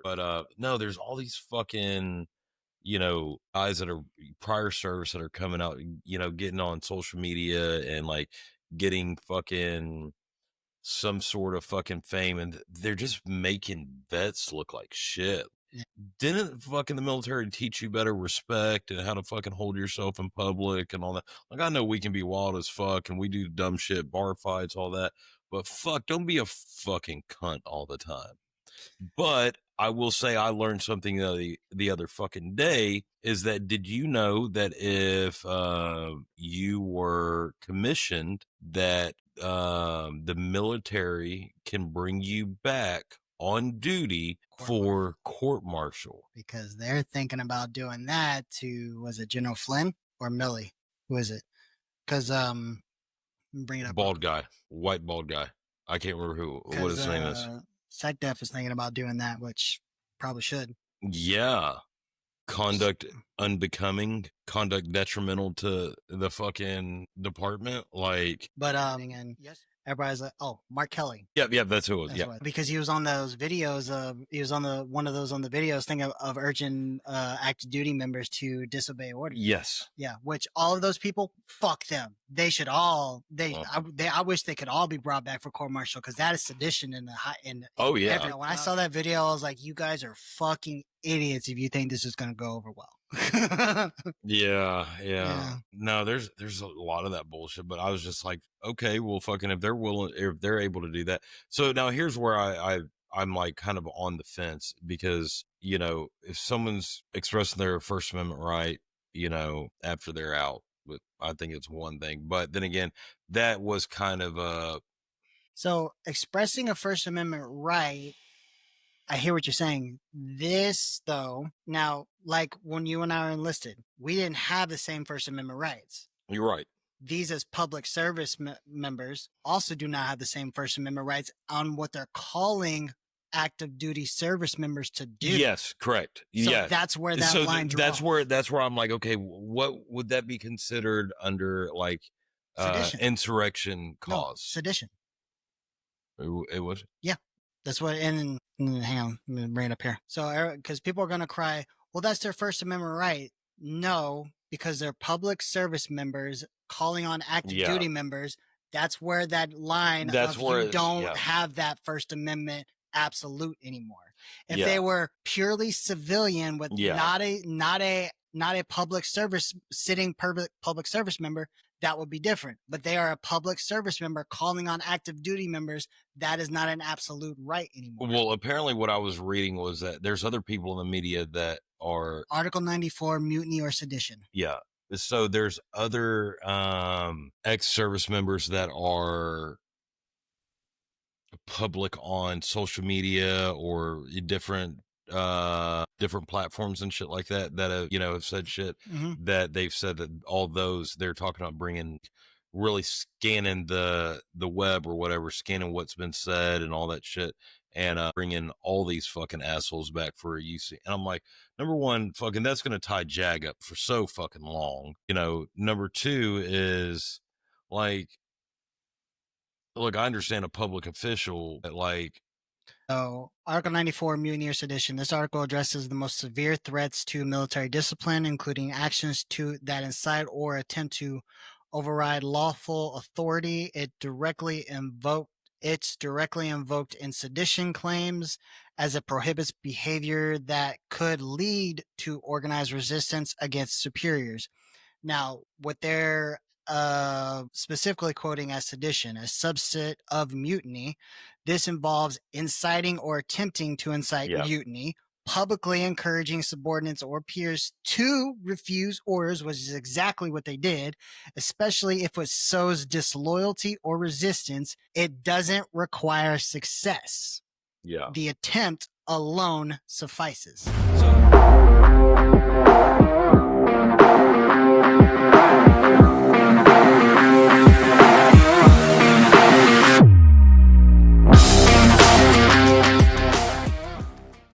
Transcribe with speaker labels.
Speaker 1: But no, there's all these fucking, guys that are prior service that are coming out, getting on social media and like getting fucking some sort of fucking fame, and they're just making vets look like shit. Didn't fucking the military teach you better respect and how to fucking hold yourself in public and all that? Like, I know we can be wild as fuck and we do dumb shit, bar fights, all that, but fuck, don't be a fucking cunt all the time. But I will say I learned something the other fucking day, is that, did you know that if you were commissioned, that the military can bring you back on duty for court martial?
Speaker 2: Because they're thinking about doing that to, was it General Flynn or Milley? Who is it? Because bring it up.
Speaker 1: Bald guy, white bald guy. I can't remember what his name is.
Speaker 2: SecDef is thinking about doing that, which probably should.
Speaker 1: Yeah. Conduct unbecoming, conduct detrimental to the fucking department. Like,
Speaker 2: but and yes, everybody's like, oh, Mark Kelly.
Speaker 1: Yeah, that's who it was. Yeah,
Speaker 2: because he was on those videos he was on one of those on the videos thing of urging active duty members to disobey orders.
Speaker 1: Yes.
Speaker 2: Yeah, which all of those people, fuck them. They should all I wish they could all be brought back for court martial, because that is sedition
Speaker 1: oh yeah.
Speaker 2: When I saw that video, I was like, you guys are fucking idiots if you think this is gonna go over well.
Speaker 1: Yeah. No, there's a lot of that bullshit, but I was just like, okay, well, fucking, if they're able to do that. So now here's where I'm like kind of on the fence, because if someone's expressing their First Amendment right, after they're out, I think it's one thing. But then again, that was kind of
Speaker 2: so expressing a First Amendment right, I hear what you're saying. This, though, now, like when you and I are enlisted, we didn't have the same First Amendment rights.
Speaker 1: You're right.
Speaker 2: These, as public service members, also do not have the same First Amendment rights on what they're calling active duty service members to do.
Speaker 1: Yes, correct.
Speaker 2: So that's where that line draws.
Speaker 1: That's where I'm like, okay, what would that be considered under, like, insurrection cause?
Speaker 2: No, sedition.
Speaker 1: It was?
Speaker 2: Yeah. That's what, and hang on, let me bring it up here. So, because people are going to cry, well, that's their First Amendment right. No, because they're public service members calling on active duty members. That's where that line you don't have that First Amendment absolute anymore. If they were purely civilian with not a public service public service member, that would be different. But they are a public service member calling on active duty members. That is not an absolute right anymore.
Speaker 1: Well, apparently what I was reading was that there's other people in the media that are
Speaker 2: Article 94, mutiny or sedition.
Speaker 1: Yeah. So there's other ex-service members that are public on social media or different platforms and shit like that have said shit that they've said that all those, they're talking about bringing, really scanning the web or whatever, scanning what's been said and all that shit, and bringing all these fucking assholes back for a UC. And I'm like, number one, fucking, that's going to tie JAG up for so fucking long. Number two is, like, look, I understand a public official that, like,
Speaker 2: so, Article 94, mutiny or sedition. This article addresses the most severe threats to military discipline, including actions that incite or attempt to override lawful authority. It's directly invoked in sedition claims, as it prohibits behavior that could lead to organized resistance against superiors. Now, what they're specifically quoting as sedition, a subset of mutiny. This involves inciting or attempting to incite mutiny, publicly encouraging subordinates or peers to refuse orders, which is exactly what they did, especially if it sows disloyalty or resistance. It doesn't require success.
Speaker 1: Yeah.
Speaker 2: The attempt alone suffices.